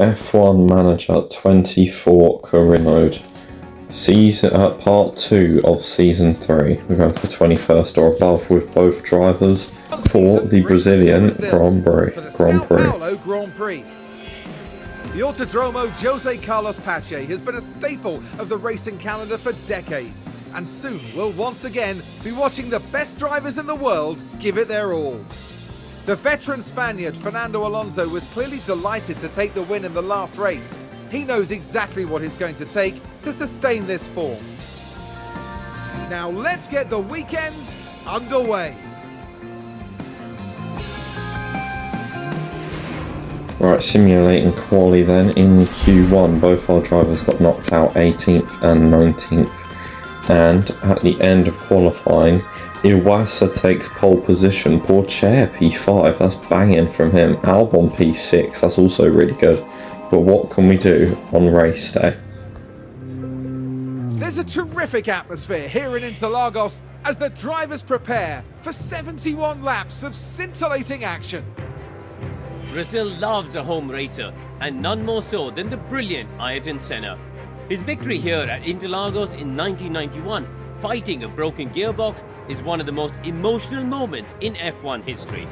F1 Manager 24 Career Mode. Part 2 of Season 3. We're going for 21st or above with both drivers for the Brazilian Grand Prix. Grand Prix. The Autodromo Jose Carlos Pache has been a staple of the racing calendar for decades, and soon we'll once again be watching the best drivers in the world give it their all. The veteran Spaniard Fernando Alonso was clearly delighted to take the win in the last race. He knows exactly what it's going to take to sustain this form. Now let's get the weekend underway. Right, simulating quali then. In Q1, both our drivers got knocked out 18th and 19th. And at the end of qualifying, Iwasa takes pole position. Pourchaire P5, that's banging from him. Albon P6, that's also really good. But what can we do on race day? There's a terrific atmosphere here in Interlagos as the drivers prepare for 71 laps of scintillating action. Brazil loves a home racer, and none more so than the brilliant Ayrton Senna. His victory here at Interlagos in 1991, fighting a broken gearbox, is one of the most emotional moments in F1 history.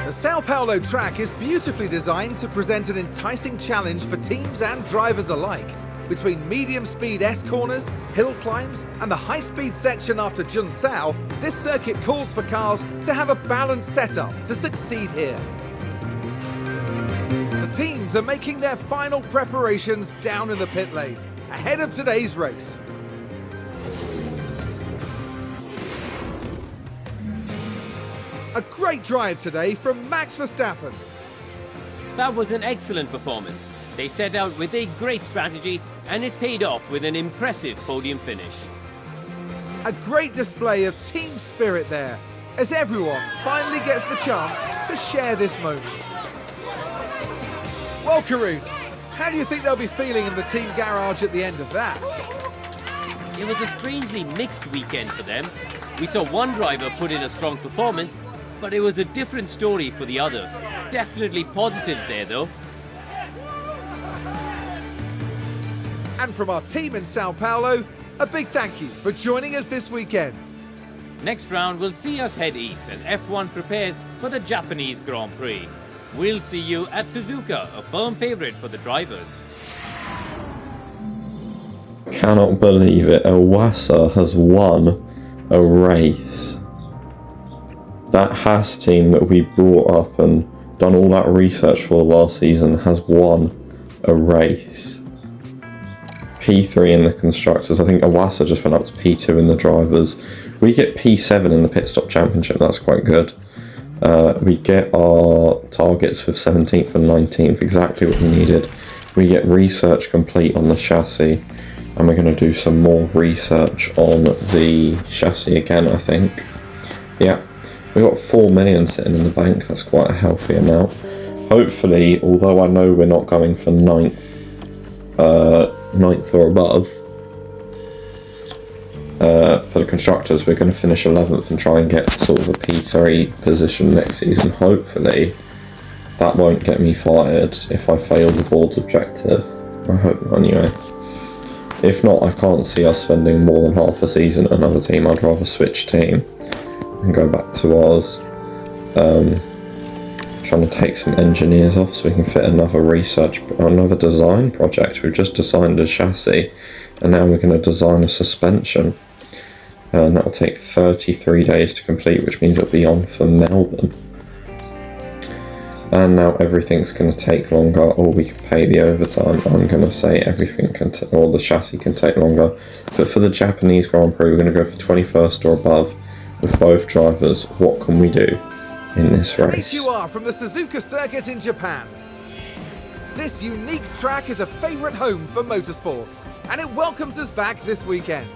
The Sao Paulo track is beautifully designed to present an enticing challenge for teams and drivers alike. Between medium-speed S-corners, hill climbs, and the high-speed section after Junção, this circuit calls for cars to have a balanced setup to succeed here. The teams are making their final preparations down in the pit lane, ahead of today's race. A great drive today from Max Verstappen. That was an excellent performance. They set out with a great strategy, and it paid off with an impressive podium finish. A great display of team spirit there, as everyone finally gets the chance to share this moment. Well, Karun, how do you think they'll be feeling in the team garage at the end of that? It was a strangely mixed weekend for them. We saw one driver put in a strong performance, but it was a different story for the other. Definitely positives there, though. And from our team in Sao Paulo, a big thank you for joining us this weekend. Next round will see us head east as F1 prepares for the Japanese Grand Prix. We'll see you at Suzuka, a firm favourite for the drivers. Cannot believe it, Iwasa has won a race. That Haas team that we brought up and done all that research for last season has won a race. P3 in the constructors. I think Iwasa just went up to P2 in the drivers. We get P7 in the pit stop championship. That's quite good. We get our targets with 17th and 19th, exactly what we needed. We get research complete on the chassis, and we're going to do some more research on the chassis again, I think. Yeah, we got 4 million sitting in the bank. That's quite a healthy amount. Hopefully, although I know we're not going for 9th or above for the constructors, we're going to finish 11th and try and get sort of a P3 position next season. Hopefully that won't get me fired if I fail the board's objective. I hope not anyway. If not, I can't see us spending more than half a season at another team. I'd rather switch team and go back to ours. Trying to take some engineers off so we can fit another design project. We've just designed a chassis and now we're going to design a suspension, and that will take 33 days to complete, which means it'll be on for Melbourne. And now everything's going to take longer, or we can pay the overtime. I'm going to say everything can, or the chassis can take longer. But for the Japanese Grand Prix, we're going to go for 21st or above with both drivers. What can we do in this race? Here you are from the Suzuka circuit in Japan. This unique track is a favourite home for motorsports, and it welcomes us back this weekend.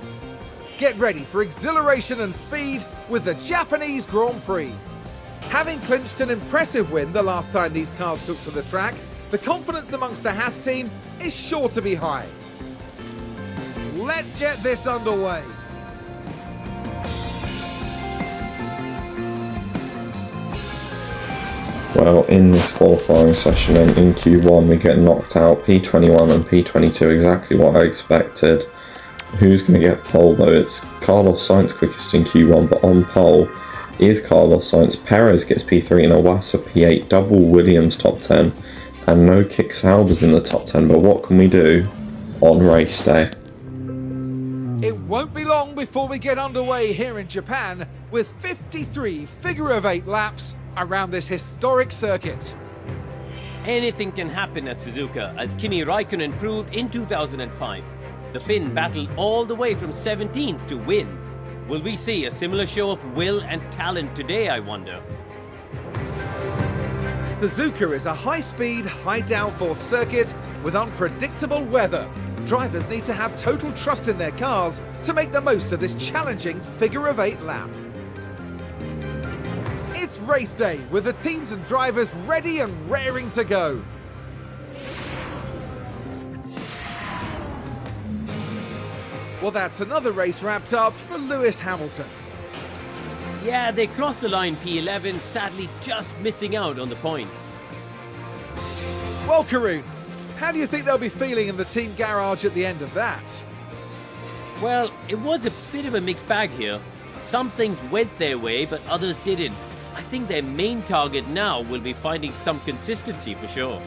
Get ready for exhilaration and speed with the Japanese Grand Prix. Having clinched an impressive win the last time these cars took to the track, the confidence amongst the Haas team is sure to be high. Let's get this underway. Well, in this qualifying session and in Q1 we get knocked out. P21 and P22, exactly what I expected. Who's going to get pole though? It's Carlos Sainz quickest in Q1, but on pole is Carlos Sainz. Perez gets P3 and Iwasa P8, double Williams top 10, and no kick Saubers in the top 10. But what can we do on race day? It won't be long before we get underway here in Japan with 53 figure of 8 laps around this historic circuit. Anything can happen at Suzuka, as Kimi Raikkonen proved in 2005. The Finn battled all the way from 17th to win. Will we see a similar show of will and talent today, I wonder? Suzuka is a high-speed, high-downforce circuit with unpredictable weather. Drivers need to have total trust in their cars to make the most of this challenging figure of 8 lap. It's race day with the teams and drivers ready and raring to go. Well, that's another race wrapped up for Lewis Hamilton. Yeah, they crossed the line P11, sadly just missing out on the points. Well, Karun, how do you think they'll be feeling in the team garage at the end of that? Well, it was a bit of a mixed bag here. Some things went their way, but others didn't. I think their main target now will be finding some consistency for sure.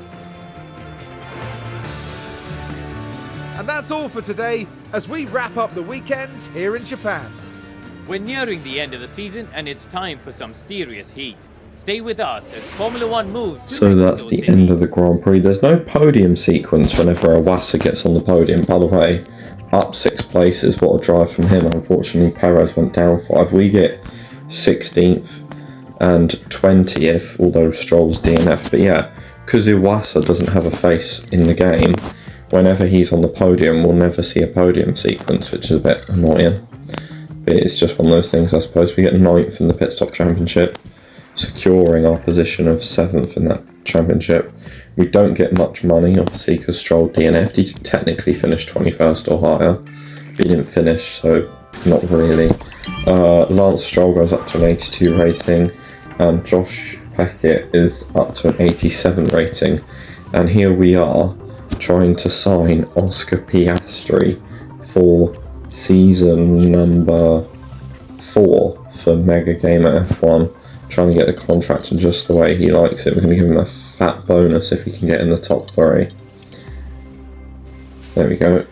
And that's all for today as we wrap up the weekend here in Japan. We're nearing the end of the season and it's time for some serious heat. Stay with us as Formula One moves to So that's Mexico the City. end of the Grand Prix. There's no podium sequence whenever Iwasa gets on the podium. By the way, up 6 places, what a drive from him. Unfortunately, Perez went down 5. We get 16th and 20th, although Stroll's DNF. But yeah, because Iwasa doesn't have a face in the game, whenever he's on the podium, we'll never see a podium sequence, which is a bit annoying. But it's just one of those things, I suppose. We get 9th in the Pit Stop Championship, securing our position of 7th in that championship. We don't get much money, obviously, because Stroll DNF'd. He technically finished 21st or higher, but he didn't finish, so not really. Lance Stroll goes up to an 82 rating, and Josh Peckett is up to an 87 rating. And here we are, trying to sign Oscar Piastri for season number 4 for Mega Gamer F1, trying to get the contract in just the way he likes it. We're going to give him a fat bonus if he can get in the top 3. There we go.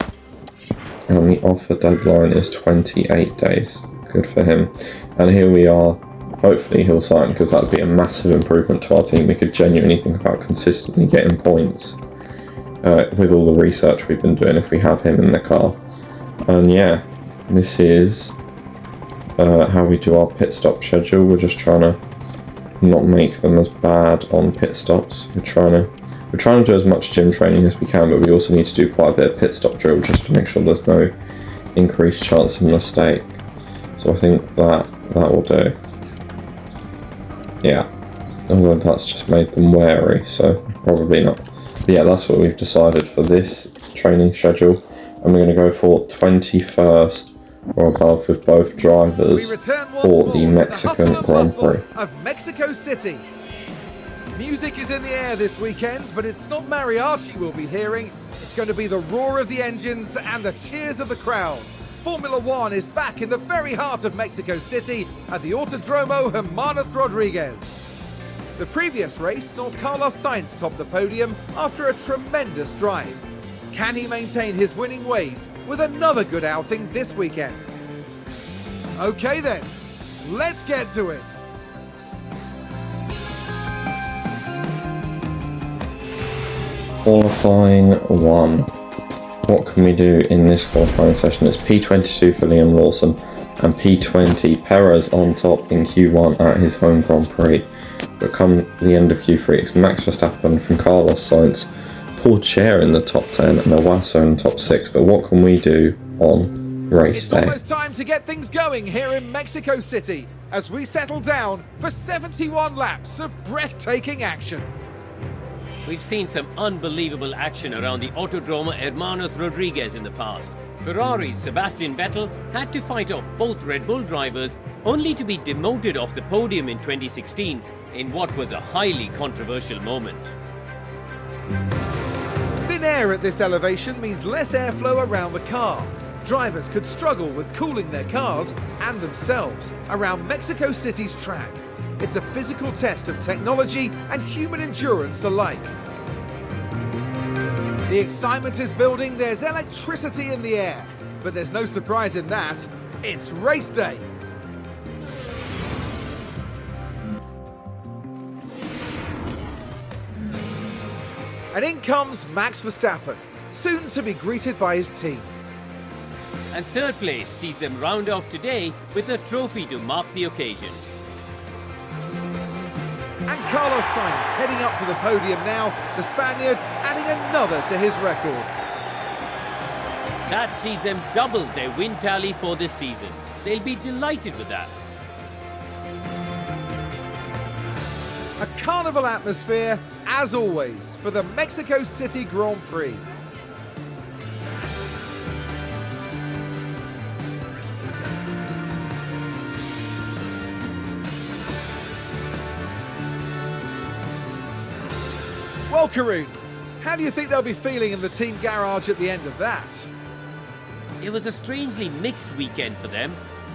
And the offer deadline is 28 days. Good for him. And here we are. Hopefully he'll sign, because that would be a massive improvement to our team. We could genuinely think about consistently getting points with all the research we've been doing if we have him in the car. And yeah, this is how we do our pit stop schedule. We're just trying to not make them as bad on pit stops. We're trying to do as much gym training as we can, but we also need to do quite a bit of pit stop drill just to make sure there's no increased chance of mistake. So I think that will do. Yeah, although that's just made them wary, so probably not. But yeah, that's what we've decided for this training schedule, and we're going to go for 21st or above with both drivers We return once for more the to Mexican hustle and Grand bustle Prix. of Mexico City. Music is in the air this weekend, but it's not mariachi we'll be hearing. It's going to be the roar of the engines and the cheers of the crowd. Formula One is back in the very heart of Mexico City at the Autodromo Hermanos Rodriguez. The previous race saw Carlos Sainz top the podium after a tremendous drive. Can he maintain his winning ways with another good outing this weekend? Okay then, let's get to it. Qualifying 1. What can we do in this qualifying session? It's P22 for Liam Lawson and P20 Perez on top in Q1 at his home Grand Prix. But come the end of Q3, it's Max Verstappen from Carlos Sainz, Paul Chair in the top 10 and Iwasa in the top 6. But what can we do on race It's day? almost time to get things going here in Mexico City as we settle down for 71 laps of breathtaking action. We've seen some unbelievable action around the Autodromo Hermanos Rodriguez in the past. Ferrari's Sebastian Vettel had to fight off both Red Bull drivers only to be demoted off the podium in 2016 in what was a highly controversial moment. Thin air at this elevation means less airflow around the car. Drivers could struggle with cooling their cars and themselves around Mexico City's track. It's a physical test of technology and human endurance alike. The excitement is building, there's electricity in the air, but there's no surprise in that. It's race day. And in comes Max Verstappen, soon to be greeted by his team. And third place sees them round off today with a trophy to mark the occasion. And Carlos Sainz heading up to the podium now, the Spaniard adding another to his record. That sees them double their win tally for this season. They'll be delighted with that. A carnival atmosphere, as always, for the Mexico City Grand Prix. Well, Karun, how do you think they'll be feeling in the team garage at the end of that? It was a strangely mixed weekend for them.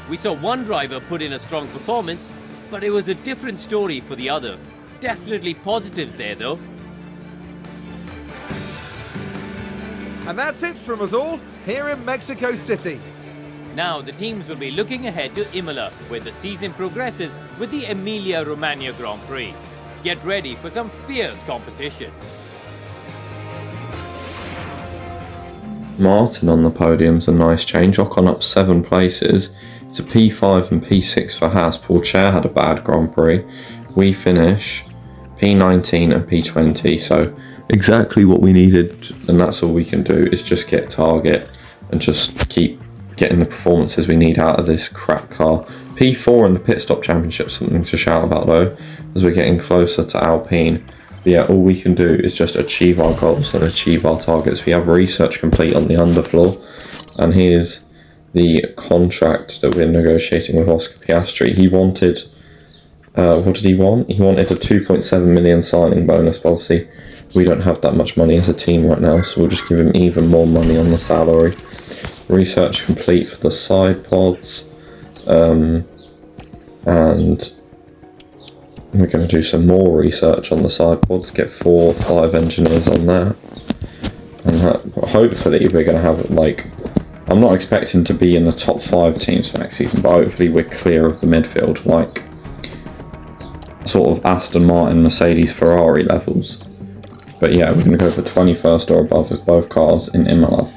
We saw one driver put in a strong performance, but it was a different story for the other. Definitely positives there though. And that's it from us all here in Mexico City. Now the teams will be looking ahead to Imola, where the season progresses with the Emilia-Romagna Grand Prix. Get ready for some fierce competition. Martin on the podium's a nice change. Ocon up 7 places. It's a P5 and P6 for Haas. Paul Chair had a bad Grand Prix. We finish P19 and P20. So exactly what we needed, and that's all we can do is just get target and just keep getting the performances we need out of this crap car. P4 in the pit stop championship, something to shout about though, as we're getting closer to Alpine. But yeah, all we can do is just achieve our goals and achieve our targets. We have research complete on the underfloor, and here's the contract that we're negotiating with Oscar Piastri. He wanted, what did he want? He wanted a 2.7 million signing bonus, but obviously we don't have that much money as a team right now, so we'll just give him even more money on the salary. Research complete for the side pods, and we're going to do some more research on the side pods, get 4 or 5 engineers on that, and hopefully we're going to have, like, I'm not expecting to be in the top 5 teams for next season, but hopefully we're clear of the midfield, like sort of Aston Martin, Mercedes, Ferrari levels. But yeah, we're going to go for 21st or above with both cars in Imola.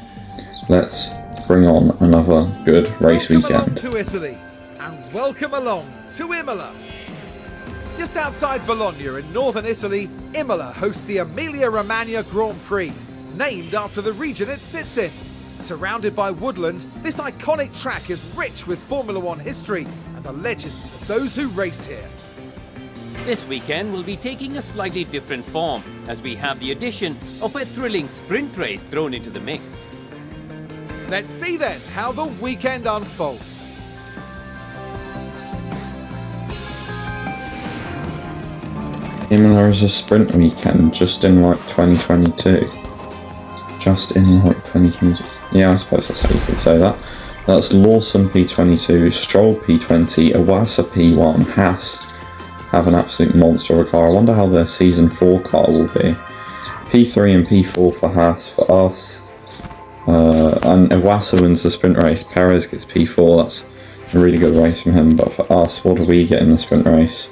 Let's bring on another good race weekend. Welcome along to Italy, and welcome along to Imola. Just outside Bologna in northern Italy, Imola hosts the Emilia-Romagna Grand Prix, named after the region it sits in. Surrounded by woodland, this iconic track is rich with Formula One history and the legends of those who raced here. This weekend will be taking a slightly different form, as we have the addition of a thrilling sprint race thrown into the mix. Let's see then how the weekend unfolds. Imola is a sprint weekend just in like 2022. Just in like 2022. Yeah, I suppose that's how you could say that. That's Lawson P22, Stroll P20, Iwasa P1, Haas have an absolute monster of a car. I wonder how their season 4 car will be. P3 and P4 for Haas. For us, and Iwasa wins the sprint race. Perez gets P4. That's a really good race from him. But for us, what do we get in the sprint race?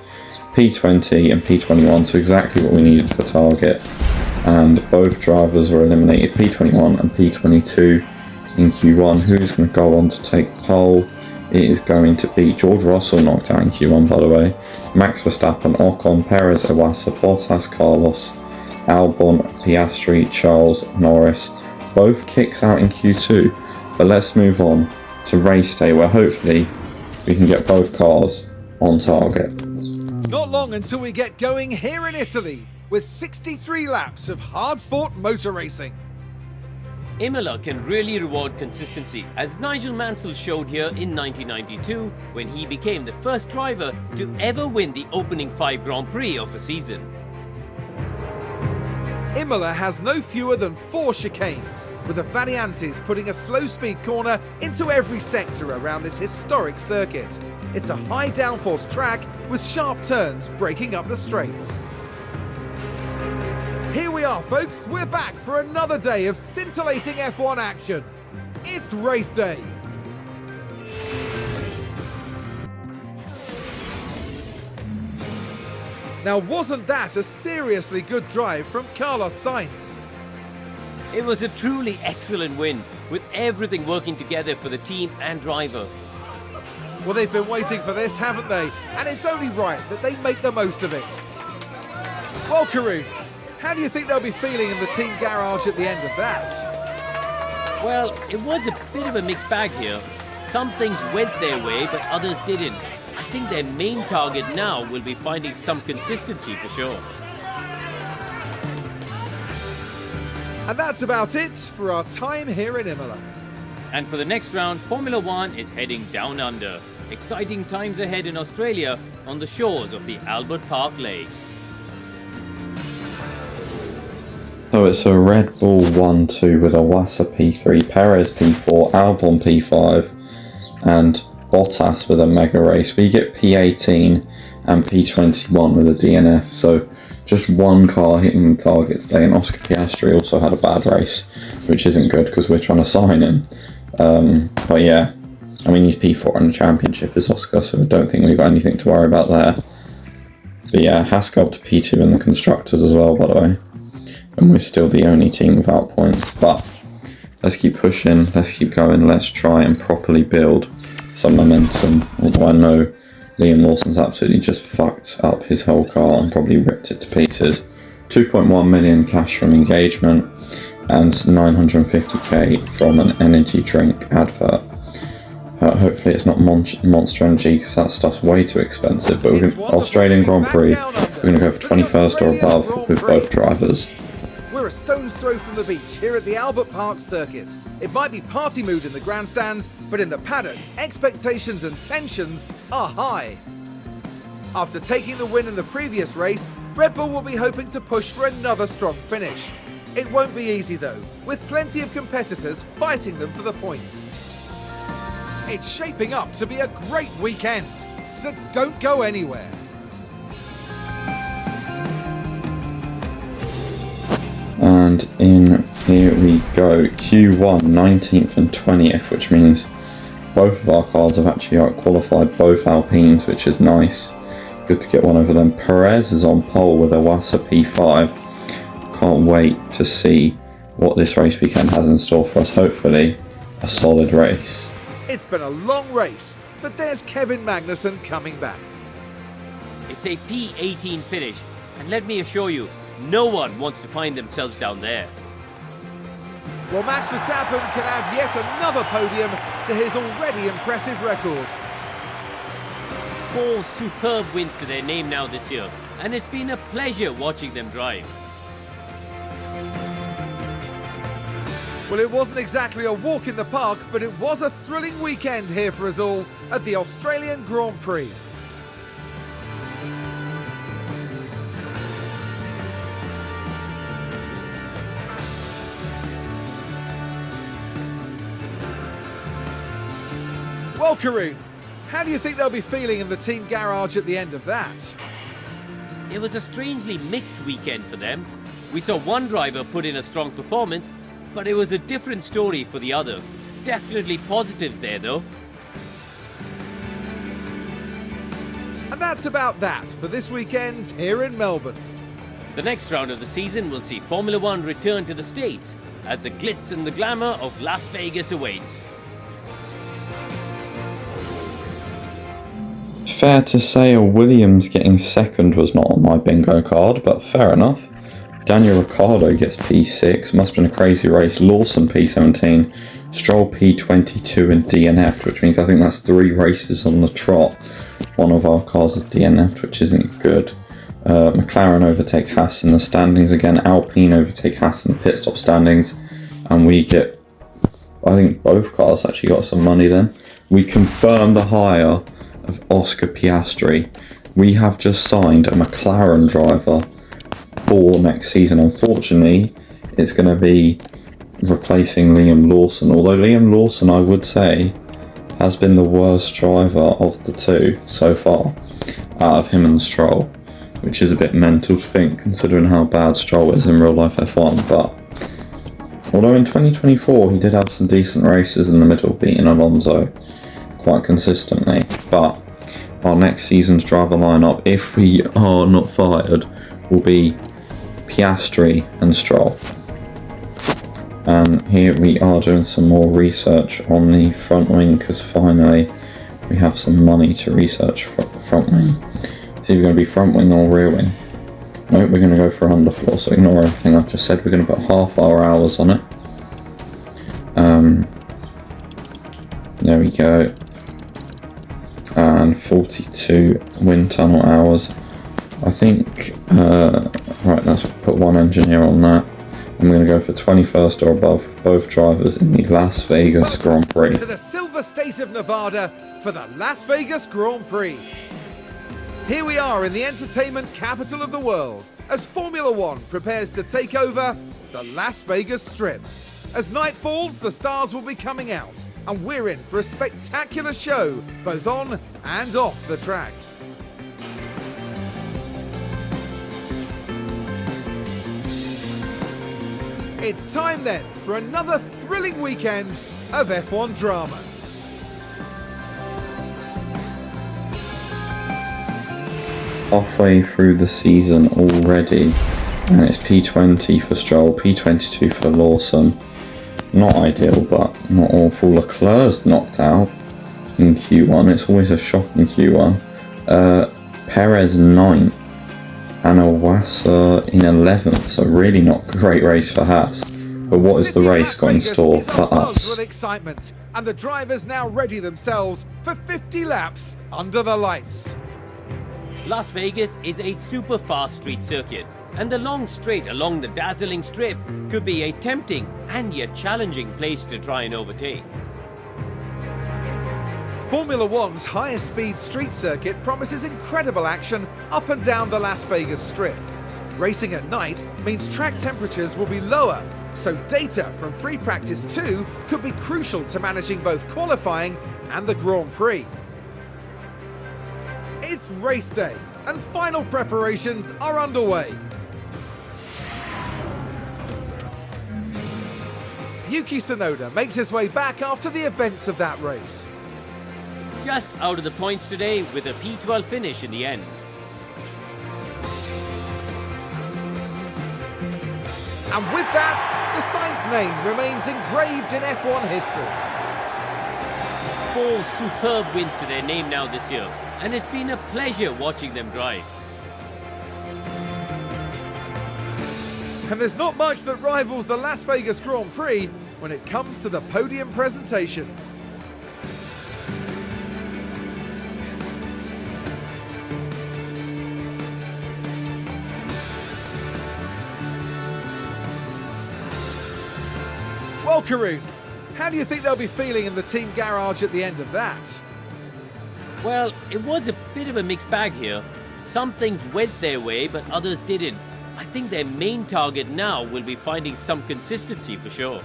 P20 and P21, so exactly what we needed for target. And both drivers were eliminated, P21 and P22 in Q1. Who's going to go on to take pole? It is going to be George Russell, knocked out in Q1 by the way, Max Verstappen, Ocon, Perez, Iwasa, Bottas, Carlos, Albon, Piastri, Charles, Norris, both kicks out in Q2. But let's move on to race day, where hopefully we can get both cars on target. Not long until we get going here in Italy, with 63 laps of hard-fought motor racing. Imola can really reward consistency, as Nigel Mansell showed here in 1992 when he became the first driver to ever win the opening 5 Grand Prix of a season. Imola has no fewer than 4 chicanes, with the Variantes putting a slow-speed corner into every sector around this historic circuit. It's a high downforce track with sharp turns breaking up the straights. Here we are, folks. We're back for another day of scintillating F1 action. It's race day. Now, wasn't that a seriously good drive from Carlos Sainz? It was a truly excellent win, with everything working together for the team and driver. Well, they've been waiting for this, haven't they? And it's only right that they make the most of it. Well, Karun, how do you think they'll be feeling in the team garage at the end of that? Well, it was a bit of a mixed bag here. Some things went their way, but others didn't. I think their main target now will be finding some consistency for sure. And that's about it for our time here in Imola. And for the next round, Formula One is heading down under. Exciting times ahead in Australia on the shores of the Albert Park Lake. So it's a Red Bull 1-2 with a Wassa P3, Perez P4, Albon P5 and Bottas with a mega race. We get P18 and P21 with a DNF, so just one car hitting the target today, and Oscar Piastri also had a bad race, which isn't good because we're trying to sign him. But yeah, I mean, he's P4 in the championship as Oscar, so I don't think we've got anything to worry about there. But yeah, Haas up to P2 in the constructors as well, by the way. And we're still the only team without points, but let's keep pushing, let's keep going, let's try and properly build some momentum. Although I know Liam Lawson's absolutely just fucked up his whole car and probably ripped it to pieces. 2.1 million cash from engagement and 950k from an energy drink advert. Hopefully it's not Monster Energy because that stuff's way too expensive, but we're going Australian Grand Prix, we're going to go for 21st or above with both drivers. We're a stone's throw from the beach here at the Albert Park circuit. It might be party mood in the grandstands, but in the paddock, expectations and tensions are high. After taking the win in the previous race, Red Bull will be hoping to push for another strong finish. It won't be easy though, with plenty of competitors fighting them for the points. It's shaping up to be a great weekend, so don't go anywhere. And in here we go, Q1, 19th and 20th, which means both of our cars have actually qualified both Alpines, which is nice. Good to get one over them. Perez is on pole with a Wassa P5. Can't wait to see what this race weekend has in store for us. Hopefully, a solid race. It's been a long race, but there's Kevin Magnussen coming back. It's a P18 finish, and let me assure you, no one wants to find themselves down there. Well, Max Verstappen can add yet another podium to his already impressive record. 4 superb wins to their name now this year, and it's been a pleasure watching them drive. Well, it wasn't exactly a walk in the park, but it was a thrilling weekend here for us all at the Australian Grand Prix. Well, Karun, how do you think they'll be feeling in the team garage at the end of that? It was a strangely mixed weekend for them. We saw one driver put in a strong performance, but it was a different story for the other. Definitely positives there though. And that's about that for this weekend here in Melbourne. The next round of the season will see Formula One return to the States as the glitz and the glamour of Las Vegas awaits. Fair to say a Williams getting second was not on my bingo card, but fair enough. Daniel Ricciardo gets P6, must have been a crazy race. Lawson P17, Stroll P22 and DNF, which means I think that's 3 races on the trot. One of our cars is DNF, which isn't good. McLaren overtake Haas in the standings again. Alpine overtake Haas in the pit stop standings. And we get I think both cars actually got some money then. We confirmed the hire of Oscar Piastri. We have just signed a McLaren driver for next season. Unfortunately, it's going to be replacing Liam Lawson. Although Liam Lawson, I would say, has been the worst driver of the two so far, out of him and Stroll, which is a bit mental to think considering how bad Stroll is in real life F1. But although in 2024 he did have some decent races in the middle, beating Alonso quite consistently. But our next season's driver lineup, if we are not fired, will be Piastri and Stroll. And here we are doing some more research on the front wing, because finally we have some money to research front wing. It's either going to be front wing or rear wing. Nope, we're going to go for underfloor, so ignore everything I've just said. We're going to put half our hours on it. There we go. And 42 wind tunnel hours. I think, right, let's put one engineer on that. I'm going to go for 21st or above for both drivers in the Las Vegas Grand Prix. To the Silver State of Nevada for the Las Vegas Grand Prix. Here we are in the entertainment capital of the world as Formula One prepares to take over the Las Vegas Strip. As night falls, the stars will be coming out, and we're in for a spectacular show both on and off the track. It's time then for another thrilling weekend of F1 drama. Halfway through the season already, and it's P20 for Stroll, P22 for Lawson. Not ideal, but not awful. Leclerc's knocked out in Q1. It's always a shock in Q1. Perez 9th. And Iwasa in 11th, so really not a great race for Haas. But what has the race got in store for us? With excitement, and the drivers now ready themselves for 50 laps under the lights. Las Vegas is a super fast street circuit, and the long straight along the dazzling strip could be a tempting and yet challenging place to try and overtake. Formula One's highest speed street circuit promises incredible action up and down the Las Vegas Strip. Racing at night means track temperatures will be lower, so data from Free Practice 2 could be crucial to managing both qualifying and the Grand Prix. It's race day, and final preparations are underway. Yuki Tsunoda makes his way back after the events of that race. Just out of the points today with a P12 finish in the end. And with that, the Sainz name remains engraved in F1 history. 4 superb wins to their name now this year, and it's been a pleasure watching them drive. And there's not much that rivals the Las Vegas Grand Prix when it comes to the podium presentation. Well, Karun, how do you think they'll be feeling in the team garage at the end of that? Well, it was a bit of a mixed bag here. Some things went their way, but others didn't. I think their main target now will be finding some consistency for sure.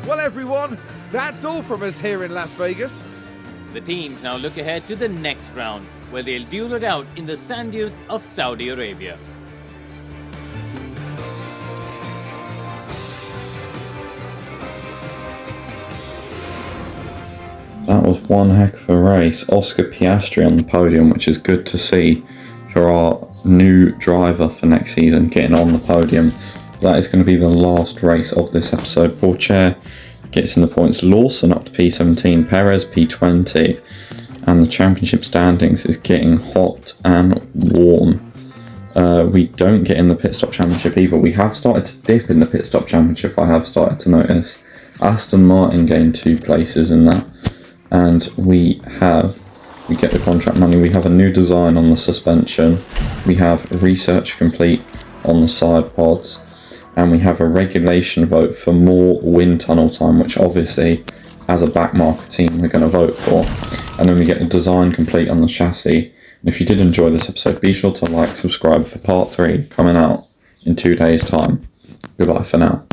Well, everyone, that's all from us here in Las Vegas. The teams now look ahead to the next round, where they'll duel it out in the sand dunes of Saudi Arabia. That was one heck of a race. Oscar Piastri on the podium, which is good to see for our new driver for next season getting on the podium. That is going to be the last race of this episode. Pourchaire gets in the points. Lawson up to P17, Perez P20, and the championship standings is getting hot and warm. We don't get in the pit stop championship either. We have started to dip in the pit stop championship, I have started to notice. Aston Martin gained 2 places in that. And we get the contract money. We have a new design on the suspension. We have research complete on the side pods. and we have a regulation vote for more wind tunnel time, which obviously, as a backmarker team, we're going to vote for. And then we get the design complete on the chassis. And if you did enjoy this episode, be sure to like, subscribe for part 3 coming out in 2 days' time. Goodbye for now.